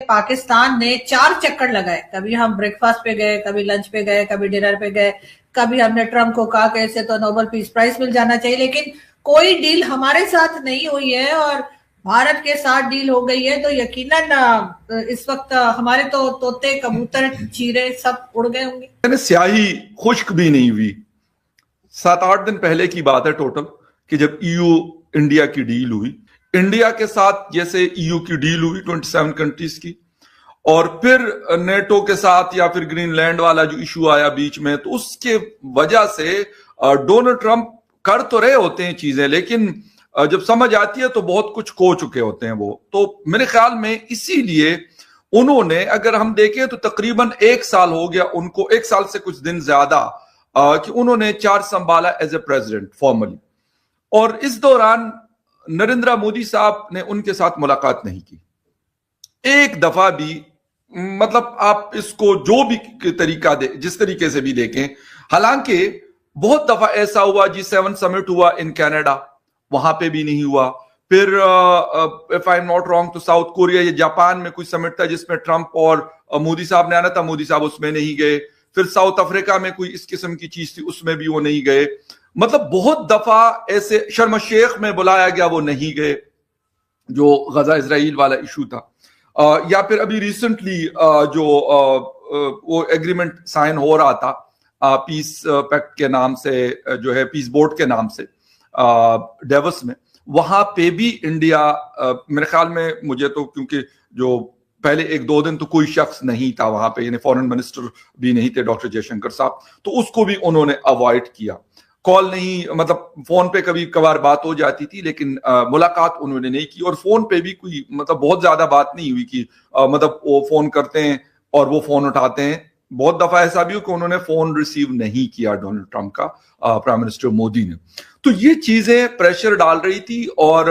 पाकिस्तान ने 4 चक्कर लगाए, कभी हम ब्रेकफास्ट पे गए, कभी लंच पे गए, कभी डिनर पे गए, कभी हमने ट्रम्प को कहा कि इसे तो नोबेल पीस प्राइज मिल जाना चाहिए, लेकिन कोई डील हमारे साथ नहीं हुई है और भारत के साथ डील हो गई है तो यकीनन इस वक्त हमारे तो तोते कबूतर चीरे सब उड़ गए होंगे। स्याही खुश्क भी नहीं हुई। 7-8 दिन पहले की बात है टोटल कि जब ईयू इंडिया की डील हुई, इंडिया के साथ जैसे ईयू की डील हुई 27 कंट्रीज की, और फिर नेटो के साथ या फिर ग्रीनलैंड वाला जो इशू आया बीच में, तो उसके वजह से डोनाल्ड ट्रंप कर तो रहे होते हैं चीजें, लेकिन जब समझ आती है तो बहुत कुछ खो चुके होते हैं वो। तो मेरे ख्याल में इसीलिए उन्होंने, अगर हम देखें तो तकरीबन 1 साल हो गया उनको, 1 साल से कुछ दिन ज्यादा कि उन्होंने चार्ज संभाला एज ए प्रेसिडेंट फॉर्मली, और इस दौरान नरेंद्र मोदी साहब ने उनके साथ मुलाकात नहीं की एक दफा भी। मतलब आप इसको जो भी तरीका दे, जिस तरीके से भी देखें, हालांकि बहुत दफा ऐसा हुआ, G7 समिट हुआ इन कनाडा, वहां पे भी नहीं हुआ। फिर if I am not wrong तो साउथ कोरिया या जापान में कुछ समिट था जिसमें ट्रंप और मोदी साहब ने आना था, मोदी साहब उसमें नहीं गए। फिर साउथ अफ्रीका में कोई इस किस्म की चीज थी, उसमें भी वो नहीं गए। मतलब बहुत दफा ऐसे, शर्म शेख में बुलाया गया, वो नहीं गए, जो गजा इजराइल वाला इशू था। या फिर अभी रिसेंटली जो वो एग्रीमेंट साइन हो रहा था पीस पैक्ट के नाम से, जो है पीस बोर्ड के नाम से, डेवस में, वहां पे भी इंडिया, मेरे ख्याल में, मुझे तो, क्योंकि जो पहले 1-2 दिन तो कोई शख्स नहीं था वहां पे, यानी फॉरेन मिनिस्टर भी नहीं थे, डॉक्टर जयशंकर साहब, तो उसको भी उन्होंने अवॉइड किया। कॉल नहीं, मतलब फोन पे कभी कभार बात हो जाती थी, लेकिन मुलाकात उन्होंने नहीं की। और फोन पे भी कोई, मतलब बहुत ज्यादा बात नहीं हुई कि मतलब वो फोन करते हैं और वो फोन उठाते हैं। बहुत दफा ऐसा भी हो कि उन्होंने फोन रिसीव नहीं किया डोनाल्ड ट्रंप का, प्राइम मिनिस्टर मोदी ने। तो ये चीजें प्रेशर डाल रही थी, और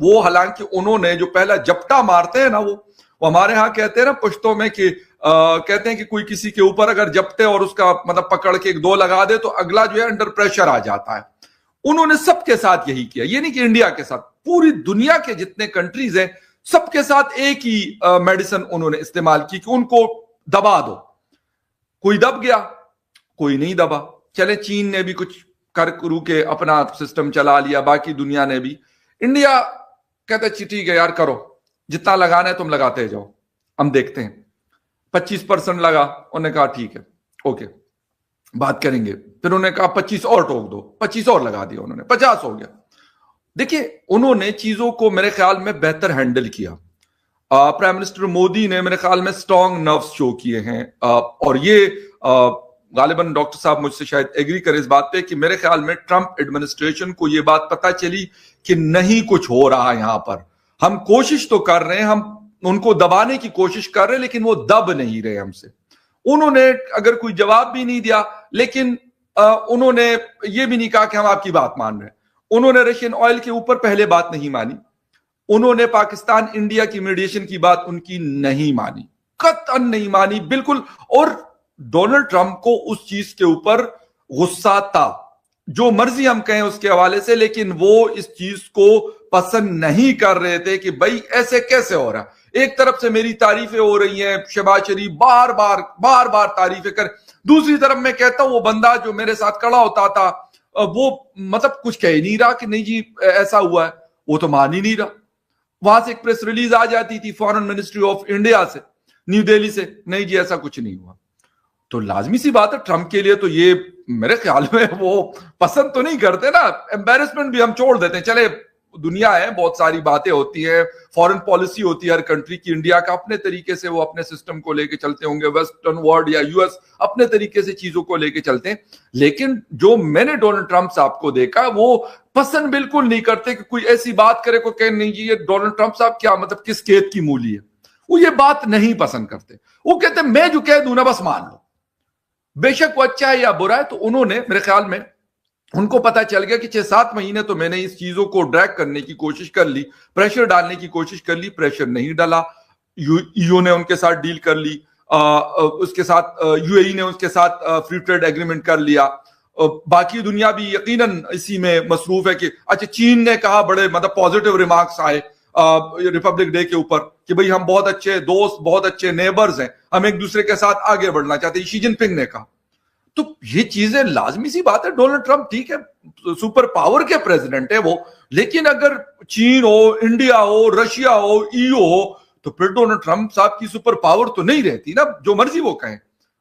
वो, हालांकि उन्होंने जो पहला जपटा मारते हैं ना, वो हमारे यहाँ कहते हैं ना पुश्तों में कि कहते हैं कि कोई किसी के ऊपर अगर जपटे और उसका मतलब पकड़ के 1-2 लगा दे तो अगला जो है अंडर प्रेशर आ जाता है। उन्होंने सबके साथ यही किया, ये नहीं कि इंडिया के साथ, पूरी दुनिया के जितने कंट्रीज हैं सबके साथ एक ही मेडिसिन उन्होंने इस्तेमाल की कि उनको दबा दो। कोई दब गया, कोई नहीं दबा। चले चीन ने भी कुछ कर करू के अपना सिस्टम चला लिया, बाकी दुनिया ने भी। इंडिया कहते ठीक है यार, करो, जितना लगाना है तुम लगाते जाओ, हम देखते हैं। 25% लगा, उन्होंने कहा ठीक है, ओके, बात करेंगे। फिर उन्होंने कहा 25 और ठोक दो, 25 और लगा दिया उन्होंने, 50 हो गया। देखिए, उन्होंने चीजों को मेरे ख्याल में बेहतर हैंडल किया। प्राइम मिनिस्टर मोदी ने मेरे ख्याल में स्ट्रॉन्ग नर्व्स शो किए हैं, और ये गालिबन डॉक्टर साहब मुझसे शायद एग्री करें इस बात पे कि मेरे ख्याल में ट्रंप एडमिनिस्ट्रेशन को ये बात पता चली कि नहीं कुछ हो रहा है यहां पर। हम कोशिश तो कर रहे हैं, हम उनको दबाने की कोशिश कर रहे हैं, लेकिन वो दब नहीं रहे हमसे। उन्होंने अगर कोई जवाब भी नहीं दिया, लेकिन उन्होंने ये भी नहीं कहा कि हम आपकी बात मान रहे हैं। उन्होंने रशियन ऑयल के ऊपर पहले बात नहीं मानी, उन्होंने पाकिस्तान इंडिया की मीडिएशन की बात उनकी नहीं मानी, कतई नहीं मानी, बिल्कुल। और डोनाल्ड ट्रंप को उस चीज के ऊपर गुस्सा था, जो मर्जी हम कहें उसके हवाले से, लेकिन वो इस चीज को पसंद नहीं कर रहे थे कि भाई ऐसे कैसे हो रहा। एक तरफ से मेरी तारीफें हो रही हैं, शहबाज शरीफ बार बार तारीफें कर, दूसरी तरफ मैं कहता हूं वो बंदा जो मेरे साथ खड़ा होता था वो मतलब कुछ कह ही नहीं रहा कि नहीं जी ऐसा हुआ है, वो तो मान ही नहीं रहा। वहां से एक प्रेस रिलीज आ जाती थी फॉरेन मिनिस्ट्री ऑफ इंडिया से, न्यू दिल्ली से, नहीं जी ऐसा कुछ नहीं हुआ। तो लाजमी सी बात है ट्रंप के लिए तो ये मेरे ख्याल में वो पसंद तो नहीं करते ना। एम्बेरसमेंट भी हम छोड़ देते हैं, चले दुनिया है, बहुत सारी बातें होती है, फॉरेन पॉलिसी होती है हर कंट्री की। इंडिया का अपने तरीके से वो अपने सिस्टम को लेके चलते होंगे, वेस्टर्न वर्ल्ड या यूएस अपने तरीके से चीजों को लेके चलते हैं। लेकिन जो मैंने डोनाल्ड ट्रंप साहब को देखा, वो पसंद बिल्कुल नहीं करते कि कोई ऐसी बात करे को कहे नहीं जी ये डोनाल्ड ट्रंप साहब क्या मतलब किस खेत की मूली है। वो ये बात नहीं पसंद करते, वो कहते मैं जो कह दूं ना बस मान लो, बेशक वो अच्छा है या बुरा है। तो उन्होंने, मेरे ख्याल में उनको पता चल गया कि 6-7 महीने तो मैंने इस चीजों को ड्रैग करने की कोशिश कर ली, प्रेशर डालने की कोशिश कर ली, प्रेशर नहीं डाला। ईयू ने उनके साथ डील कर ली, उसके साथ यूएई ने उसके साथ फ्री ट्रेड एग्रीमेंट कर लिया। बाकी दुनिया भी यकीनन इसी में मसरूफ है कि अच्छा चीन ने कहा, बड़े मतलब पॉजिटिव रिमार्क्स आए रिपब्लिक डे के ऊपर कि भाई हम बहुत अच्छे दोस्त, बहुत अच्छे नेबर्स हैं, हम एक दूसरे के साथ आगे बढ़ना चाहते हैं, शी जिनपिंग ने कहा। तो ये चीजें लाजमी सी बात है, डोनाल्ड ट्रंप ठीक है सुपर पावर के प्रेसिडेंट है वो, लेकिन अगर चीन हो, इंडिया हो, रशिया हो, ईयू हो, तो फिर डोनाल्ड ट्रंप साहब की सुपर पावर तो नहीं रहती ना, जो मर्जी वो कहें।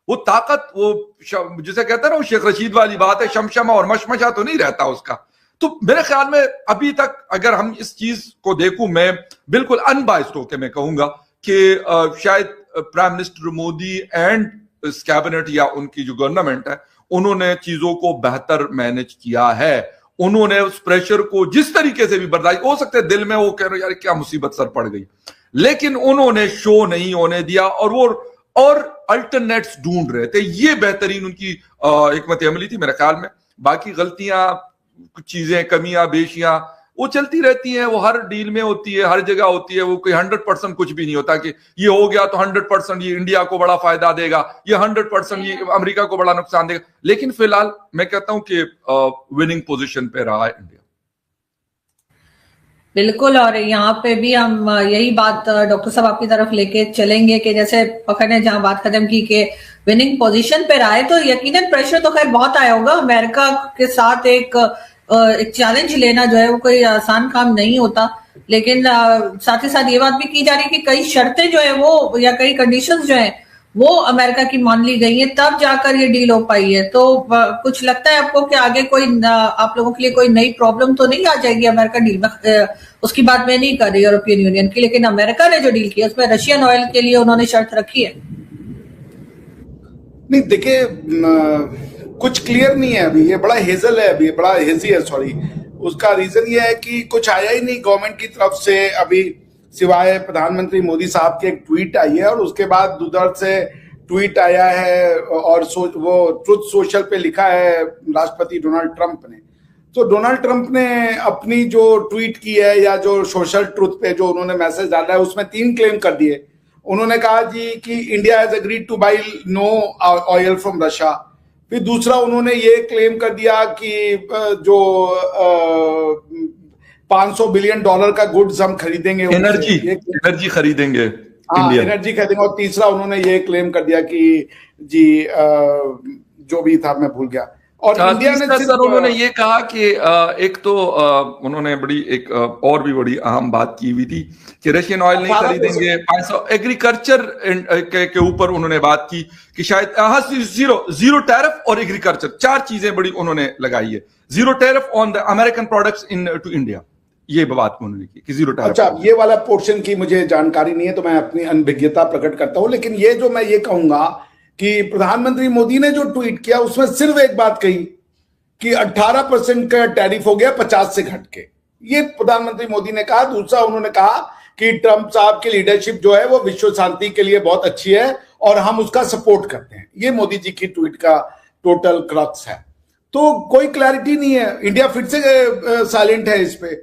वो ताकत, वो जिसे कहते हैं ना, वो शेख रशीद वाली बात है, शमशमा और मशमशा तो नहीं रहता उसका। तो मेरे ख्याल में अभी तक अगर हम इस चीज को देखूं, मैं बिल्कुल अनबाइस्ड होकर मैं कहूंगा कि शायद प्राइम मिनिस्टर मोदी एंड इस कैबिनेट या उनकी जो गवर्नमेंट है, उन्होंने चीजों को बेहतर मैनेज किया है। उन्होंने उस प्रेशर को जिस तरीके से भी बर्दाश्त, हो सकता है दिल में वो कह रहे यार क्या मुसीबत सर पड़ गई, लेकिन उन्होंने शो नहीं होने दिया और वो और अल्टरनेट्स ढूंढ रहे थे। ये बेहतरीन उनकी हिकमत अमली थी मेरे ख्याल में। बाकी गलतियां, कुछ चीजें, कमियां बेशियां वो चलती रहती हैं, वो हर डील में होती है, हर जगह होती है। वो कोई 100% कुछ भी नहीं होता कि ये हो गया तो 100% ये इंडिया को बड़ा फायदा देगा, ये 100% ये अमेरिका को बड़ा नुकसान देगा। लेकिन फिलहाल मैं कहता हूं कि विनिंग पोजीशन पे रहा है इंडिया। बिल्कुल, और यहाँ पे भी हम यही बात डॉक्टर साहब आपकी तरफ लेके चलेंगे कि जैसे पकड़ ने जहां बात खत्म की कि विनिंग पोजीशन पे रहा है, तो यकीनन प्रेशर तो खैर बहुत आया होगा। अमेरिका के साथ एक चैलेंज लेना जो है वो कोई आसान काम नहीं होता, लेकिन साथ ही साथ ये बात भी की जा रही है कि कई शर्तें जो है वो, या कई कंडीशंस जो है वो अमेरिका की मान ली गई है, तब जाकर ये डील हो पाई है। तो कुछ लगता है आपको कि आगे कोई आप लोगों के लिए कोई नई प्रॉब्लम तो नहीं आ जाएगी अमेरिका डील में? उसकी बात मैं नहीं कर रही यूरोपियन यूनियन की, लेकिन अमेरिका ने जो डील किया उसमें रशियन ऑयल के लिए उन्होंने शर्त रखी है। नहीं देखिए, कुछ क्लियर नहीं है अभी, ये बड़ा हेजल है, अभी बड़ा हेजी है, सॉरी। उसका रीजन ये है कि कुछ आया ही नहीं गवर्नमेंट की तरफ से अभी, सिवाय प्रधानमंत्री मोदी साहब की एक ट्वीट आई है और उसके बाद दूसर से ट्वीट आया है और वो ट्रुथ सोशल पे लिखा है राष्ट्रपति डोनाल्ड ट्रंप ने। तो डोनाल्ड ट्रंप ने अपनी जो ट्वीट की है या जो सोशल ट्रुथ पे जो उन्होंने मैसेज डाला है उसमें 3 क्लेम कर दिए। उन्होंने कहा जी कि India has agreed to buy no oil from Russia. फिर दूसरा उन्होंने ये क्लेम कर दिया कि जो $500 बिलियन का गुड्स हम खरीदेंगे, एनर्जी खरीदेंगे, एनर्जी खरीदेंगे। और तीसरा उन्होंने ये क्लेम कर दिया कि जी जो भी था मैं भूल गया। और इंडिया ने सर उन्होंने ये कहा कि एक तो उन्होंने बड़ी एक और भी बड़ी अहम बात की हुई थी कि रशियन ऑयल नहीं खरीदेंगे। 500 एग्रीकल्चर के ऊपर उन्होंने बात की कि शायद जीरो टैरिफ और एग्रीकल्चर, 4 चीजें बड़ी उन्होंने लगाई है। Zero tariff on the American products into India, ये बात उन्होंने की कि जीरो टैरिफ। अच्छा, ये वाला पोर्शन की मुझे जानकारी नहीं है तो मैं अपनी अनभिज्ञता प्रकट करता हूं। लेकिन ये जो मैं ये कहूंगा कि प्रधानमंत्री मोदी ने जो ट्वीट किया उसमें सिर्फ एक बात कही कि 18% का टैरिफ हो गया 50 से घट के, ये प्रधानमंत्री मोदी ने कहा। दूसरा उन्होंने कहा कि ट्रंप साहब की लीडरशिप जो है वो विश्व शांति के लिए बहुत अच्छी है और हम उसका सपोर्ट करते हैं। ये मोदी जी की ट्वीट का टोटल क्रक्स है। तो कोई क्लैरिटी नहीं है, इंडिया फिर से साइलेंट है इस पे।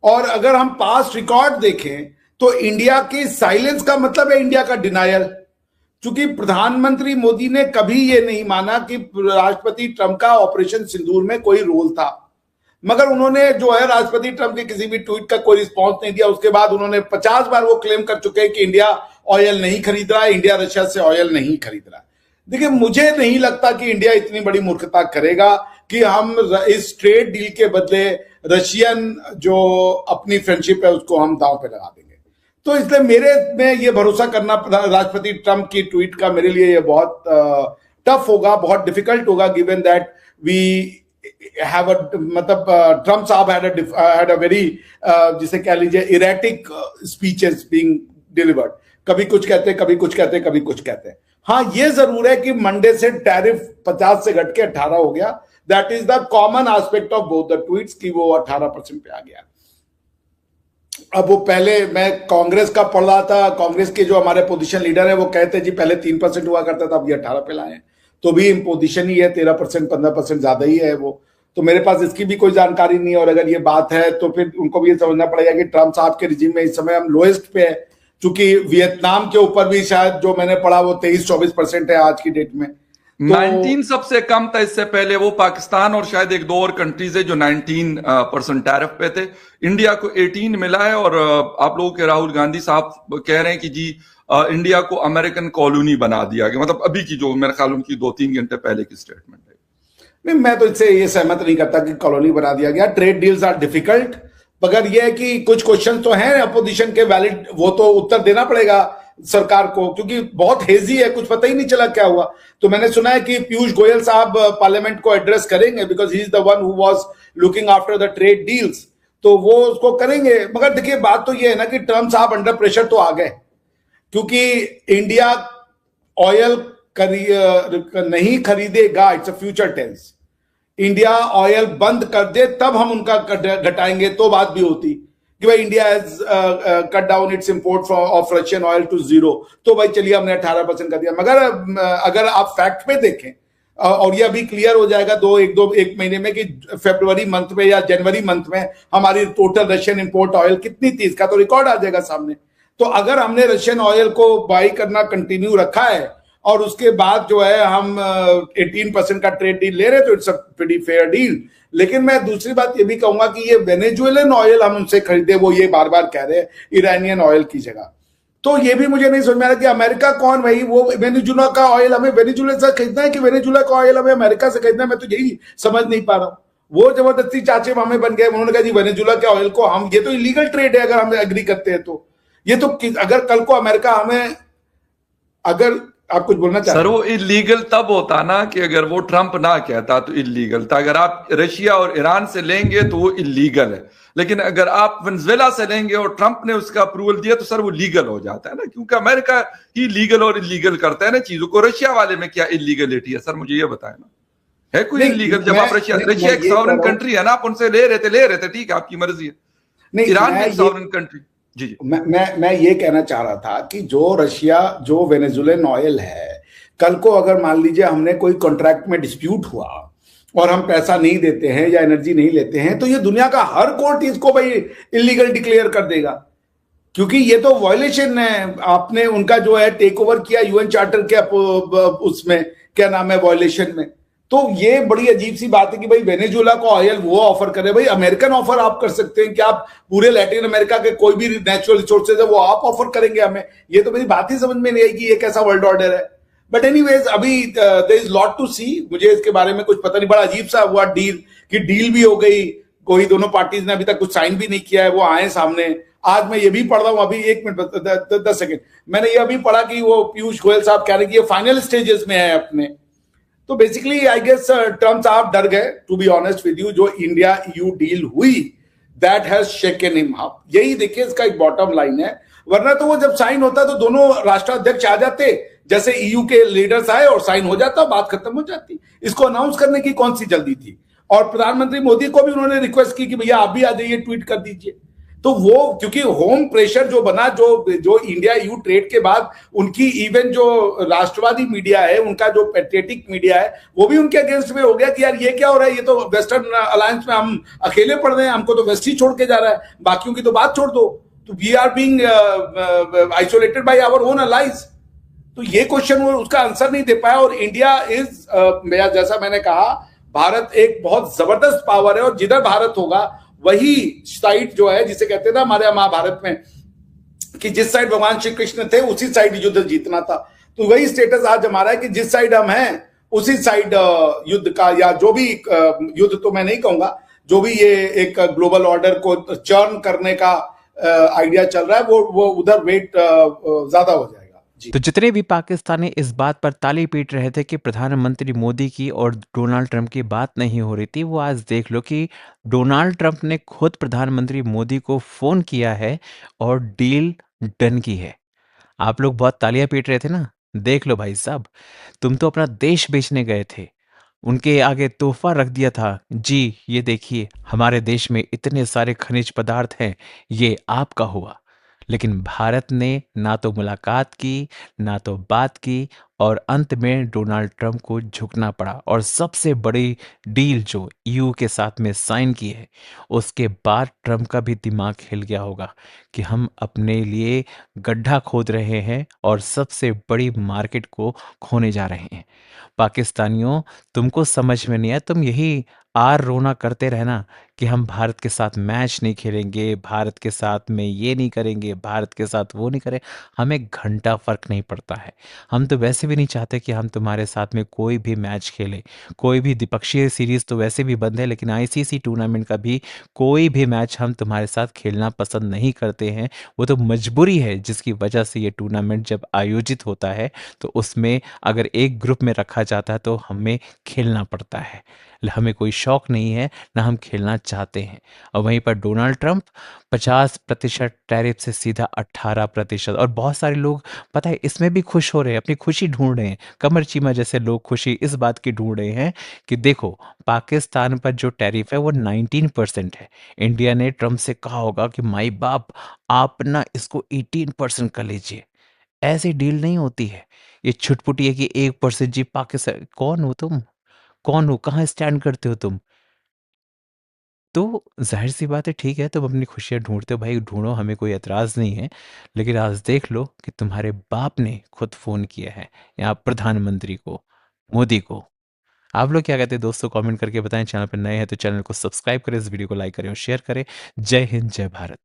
और अगर हम पास्ट रिकॉर्ड देखें तो इंडिया की साइलेंस का मतलब है इंडिया का डिनायल। चूंकि प्रधानमंत्री मोदी ने कभी यह नहीं माना कि राष्ट्रपति ट्रंप का ऑपरेशन सिंदूर में कोई रोल था, मगर उन्होंने जो है राष्ट्रपति ट्रंप के किसी भी ट्वीट का कोई रिस्पांस नहीं दिया। उसके बाद उन्होंने 50 बार वो क्लेम कर चुके हैं कि इंडिया ऑयल नहीं खरीद रहा है, इंडिया रशिया से ऑयल नहीं खरीद रहा है। देखिए, मुझे नहीं लगता कि इंडिया इतनी बड़ी मूर्खता करेगा कि हम इस ट्रेड डील के बदले रशियन जो अपनी फ्रेंडशिप है उसको हम दांव पे लगा देंगे। तो इसलिए मेरे में ये भरोसा करना राष्ट्रपति ट्रंप की ट्वीट का मेरे लिए ये बहुत टफ होगा, बहुत डिफिकल्ट होगा, गिवन दैट वी हैव मतलब ट्रंप साहब हैड अ वेरी जिसे कह लीजिए इरेटिक स्पीचेस बीइंग डिलीवर्ड। कभी कुछ कहते हैं, कभी कुछ कहते हैं, कभी कुछ कहते हैं। हाँ, ये जरूर है कि मंडे से टैरिफ 50 से घट के 18 हो गया। That is the common aspect of both the tweets कि वो 18% पे आ गया। अब वो पहले मैं कांग्रेस का पढ़ रहा था, कांग्रेस के जो हमारे पोजीशन लीडर है वो कहते जी पहले 3% हुआ करता था, अब ये 18 पे लाए, तो भी इम्पोजिशन ही है 13%, 15% ज्यादा ही है वो। तो मेरे पास इसकी भी कोई जानकारी नहीं है। और अगर ये बात है तो फिर उनको भी ये समझना पड़ेगा कि ट्रंप साहब के रिजीम में इस समय हम लोएस्ट पे है, चूंकि वियतनाम के ऊपर भी शायद जो मैंने पढ़ा वो 23-24% है आज की डेट में। तो 19 सबसे कम था इससे पहले। वो पाकिस्तान और शायद एक दो और कंट्रीज है जो 19% टैरिफ पे थे। इंडिया को 18 मिला है। और आप लोगों के राहुल गांधी साहब कह रहे हैं कि जी इंडिया को अमेरिकन कॉलोनी बना दिया गया। मतलब अभी की जो मेरे ख्याल उनकी 2-3 घंटे पहले की स्टेटमेंट है। नहीं, मैं तो इससे ये सहमत नहीं करता कि कॉलोनी बना दिया गया। ट्रेड डील्स आर डिफिकल्ट, मगर यह है कि कुछ क्वेश्चन तो हैं अपोजिशन के वैलिड, वो तो उत्तर देना पड़ेगा सरकार को, क्योंकि बहुत हेजी है, कुछ पता ही नहीं चला क्या हुआ। तो मैंने सुना है कि पीयूष गोयल साहब पार्लियामेंट को एड्रेस करेंगे, because he is the one who was looking after the trade deals, तो वो उसको करेंगे। मगर देखिए, बात तो ये है ना कि ट्रम्प साहब अंडर प्रेशर तो आ गए, क्योंकि इंडिया ऑयल नहीं खरीदेगा, it's a future tense. India oil बंद कर दे तब हम उनका घटाएंगे, तो बात भी होती कि भाई India has cut down its import of Russian oil to 0, तो भाई चलिए हमने 18% कर दिया। मगर अगर आप फैक्ट पे देखें, और ये अभी क्लियर हो जाएगा एक महीने में कि फरवरी मंथ में या जनवरी मंथ में हमारी टोटल रशियन इंपोर्ट ऑयल कितनी थी, इसका तो रिकॉर्ड आ जाएगा सामने। तो अगर हमने रशियन ऑयल को बाई करना कंटिन्यू रखा है और उसके बाद जो है हम 18% का ट्रेड डील ले रहे हैं, तो it's a pretty fair deal. लेकिन मैं दूसरी बात ये भी कहूंगा कि ये वेनेजुएलन ऑयल हम उनसे खरीदे, वो ये बार बार कह रहे हैं ईरानियन ऑयल की जगह, तो ये भी मुझे नहीं समझ में आ रहा कि अमेरिका कौन भाई, वो वेनेजुला का ऑयल हमें वेनेजुला से खरीदना है कि वेनेजुला का ऑयल हमें अमेरिका से खरीदना है, मैं तो यही समझ नहीं पा रहा हूं। वो जबरदस्ती चाचे मामे बन गए, उन्होंने कहा जी वेनेजुला के ऑयल को हम, ये तो इलीगल ट्रेड है अगर हम एग्री करते हैं तो। ये तो अगर कल को अमेरिका हमें, अगर आप कुछ बोलना चाहते सर, वो इलीगल तब होता ना कि अगर वो ट्रंप ना कहता तो इलीगल था। अगर आप रशिया और ईरान से लेंगे तो वो इलीगल है, लेकिन अगर आप वेनेजुएला से लेंगे और ट्रंप ने उसका अप्रूवल दिया तो सर वो लीगल हो जाता है ना, क्योंकि अमेरिका ही लीगल और इलीगल करता है ना चीजों को। रशिया वाले में क्या इलीगलिटी है सर, मुझे ये बताए ना, है कोई इलीगल? जब आप रशिया एक सॉवरेन कंट्री है ना, आप उनसे ले रहे थे, ठीक है, आपकी मर्जी है। ईरान भी सॉवरेन कंट्री। जी जी, मैं ये कहना चाह रहा था कि जो रशिया, जो वेनेजुएलन ऑयल है, कल को अगर मान लीजिए हमने कोई कॉन्ट्रैक्ट में डिस्प्यूट हुआ और हम पैसा नहीं देते हैं या एनर्जी नहीं लेते हैं, तो ये दुनिया का हर कोर्ट इसको भाई इलीगल डिक्लेयर कर देगा, क्योंकि ये तो वायलेशन है। आपने उनका जो है टेक ओवर किया यूएन चार्टर के उसमें, क्या नाम है, वायलेशन में। तो ये बड़ी अजीब सी बात है कि भाई वेनेजुएला को ऑयल वो ऑफर करे। भाई अमेरिकन ऑफर आप कर सकते हैं कि आप पूरे लैटिन अमेरिका के कोई भी नेचुरल रिसोर्सेज है वो आप ऑफर करेंगे हमें, ये तो मेरी बात ही समझ में नहीं आई कि ये कैसा वर्ल्ड ऑर्डर है। बट एनीवेज, अभी देयर इज लॉट टू सी, मुझे इसके बारे में कुछ पता नहीं। बड़ा अजीब सा हुआ डील, कि डील भी हो गई, कोई दोनों पार्टीज ने अभी तक कुछ साइन भी नहीं किया है, वो आए सामने। आज मैं ये भी पढ़ रहा हूं, अभी 1 मिनट 10 सेकेंड, मैंने ये अभी पढ़ा कि वो पीयूष गोयल साहब कह रहे हैं कि ये फाइनल स्टेजेस में है अपने। तो बेसिकली आई गेस ट्रम्प साहब डर गए, to be honest with you. जो इंडिया ईयू डील हुई, that has shaken him up. यही देखिए इसका एक बॉटम लाइन है। वरना तो वो जब साइन होता तो दोनों राष्ट्राध्यक्ष आ जाते, जैसे ईयू के लीडर्स आए और साइन हो जाता, बात खत्म हो जाती। इसको अनाउंस करने की कौन सी जल्दी थी? और प्रधानमंत्री मोदी को भी उन्होंने रिक्वेस्ट की कि भैया आप भी आ जाइए, ट्वीट कर दीजिए। तो वो, क्योंकि होम प्रेशर जो बना, जो इंडिया यू ट्रेड के बाद उनकी इवन जो राष्ट्रवादी मीडिया है, उनका जो पैट्रियटिक मीडिया है, वो भी उनके अगेंस्ट में हो गया कि यार ये क्या हो रहा है, ये तो वेस्टर्न अलायंस में हम अकेले पड़ रहे हैं, हमको तो वेस्ट ही छोड़ के जा रहा है, बाकियों की तो बात छोड़ दो। तो we are being isolated by our own allies. तो ये क्वेश्चन वो उसका आंसर नहीं दे पाया। और इंडिया इज, जैसा मैंने कहा, भारत एक बहुत जबरदस्त पावर है, और जिधर भारत होगा वही साइड जो है, जिसे कहते हैं ना हमारे महाभारत में कि जिस साइड भगवान श्री कृष्ण थे उसी साइड युद्ध जीतना था। तो वही स्टेटस आज हमारा है कि जिस साइड हम हैं उसी साइड युद्ध का, या जो भी युद्ध तो मैं नहीं कहूंगा, जो भी ये एक ग्लोबल ऑर्डर को चर्न करने का आइडिया चल रहा है, वो उधर वेट ज्यादा हो जाएगा। तो जितने भी पाकिस्तानी इस बात पर ताली पीट रहे थे कि प्रधानमंत्री मोदी की और डोनाल्ड ट्रंप की बात नहीं हो रही थी, वो आज देख लो कि डोनाल्ड ट्रंप ने खुद प्रधानमंत्री मोदी को फोन किया है और डील डन की है। आप लोग बहुत तालियां पीट रहे थे ना, देख लो भाई साहब, तुम तो अपना देश बेचने गए थे, उनके आगे तोहफा रख दिया था। जी ये देखिए, हमारे देश में इतने सारे खनिज पदार्थ हैं, ये आपका हुआ। लेकिन भारत ने ना तो मुलाकात की, ना तो बात की, और अंत में डोनाल्ड ट्रंप को झुकना पड़ा और सबसे बड़ी डील जो ईयू के साथ में साइन की है, उसके बाद ट्रंप का भी दिमाग हिल गया होगा कि हम अपने लिए गड्ढा खोद रहे हैं और सबसे बड़ी मार्केट को खोने जा रहे हैं। पाकिस्तानियों, तुमको समझ में नहीं आया, तुम यही आर रोना करते रहना कि हम भारत के साथ मैच नहीं खेलेंगे, भारत के साथ में ये नहीं करेंगे, भारत के साथ वो नहीं करें। हमें घंटा फर्क नहीं पड़ता है। हम तो वैसे भी नहीं चाहते कि हम तुम्हारे साथ में कोई भी मैच खेले। कोई भी द्विपक्षीय सीरीज तो वैसे भी बंद है, लेकिन आईसीसी टूर्नामेंट का भी कोई भी मैच हम तुम्हारे साथ खेलना पसंद नहीं करते हैं। वो तो मजबूरी है जिसकी वजह से ये टूर्नामेंट जब आयोजित होता है तो उसमें अगर एक ग्रुप में रखा जाता है तो हमें खेलना पड़ता है। हमें कोई शौक नहीं है, ना हम खेलना चाहते हैं। और वहीं पर डोनाल्ड ट्रंप 50% टैरिफ से सीधा 18%, और बहुत सारे लोग पता है इसमें भी खुश हो रहे हैं, अपनी खुशी ढूंढ रहे हैं। कमर चीमा जैसे लोग खुशी इस बात की ढूंढ रहे हैं कि देखो, पाकिस्तान पर जो टैरिफ है वो 19% है। इंडिया ने ट्रंप से कहा होगा कि माई बाप, आप ना इसको 18% कर लीजिए। ऐसी डील नहीं होती है। ये छुटपुटी है कि 1% जी पाकिस्तान। कौन हो तुम? कौन हो? कहाँ स्टैंड करते हो तुम? तो जाहिर सी बात है, ठीक है, तुम अपनी खुशियाँ ढूंढते हो भाई, ढूंढो, हमें कोई एतराज़ नहीं है। लेकिन आज देख लो कि तुम्हारे बाप ने खुद फ़ोन किया है यहाँ प्रधानमंत्री को, मोदी को। आप लोग क्या कहते हैं दोस्तों? कमेंट करके बताएं। चैनल पर नए हैं तो चैनल को सब्सक्राइब करें, इस वीडियो को लाइक करें और शेयर करें। जय हिंद, जय भारत।